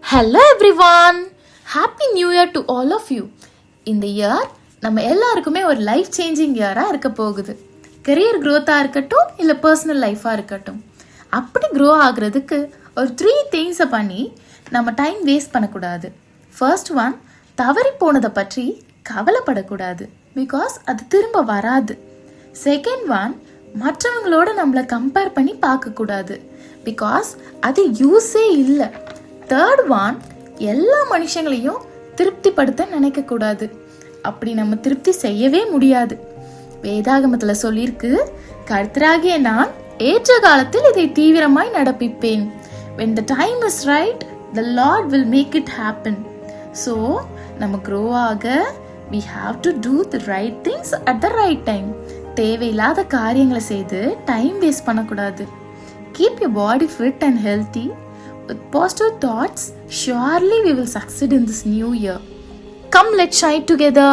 Hello everyone, happy new year to all of you. இந்த year நம்ம எல்லாருக்குமே ஒரு லைஃப் சேஞ்சிங் இயராக இருக்க போகுது. கெரியர் க்ரோத்தாக இருக்கட்டும், இல்லை பர்சனல் லைஃபாக இருக்கட்டும். அப்படி க்ரோ ஆகுறதுக்கு ஒரு 3 திங்ஸை பண்ணி நம்ம டைம் வேஸ்ட் பண்ணக்கூடாது. ஃபர்ஸ்ட் ஒன், தவறி போனதை பற்றி கவலைப்படக்கூடாது, பிகாஸ் அது திரும்ப வராது. செகண்ட் ஒன், மற்றவங்களோட நம்மளை கம்பேர் பண்ணி பார்க்கக்கூடாது, பிகாஸ் அது யூஸே இல்லை. தேர்ட் ஒன், எல்லா மனுஷங்களையும் திருப்திப்படுத்த நினைக்கக்கூடாது, அப்படி நம்ம திருப்தி செய்யவே முடியாது. வேதாகமத்தில் சொல்லியிருக்கு, கர்த்தராகிய நான் ஏற்ற காலத்தில் இதை தீவிரமாய் நடப்பிப்பேன். when the time is right, the Lord will make it happen. So நம்ம grow ஆக we have to do the right things at the right time. தேவையில்லாத காரியங்களை செய்து டைம் வேஸ்ட் பண்ணக்கூடாது. Keep your body fit and healthy. With positive thoughts, surely we will succeed in this new year. Come, let's shine together.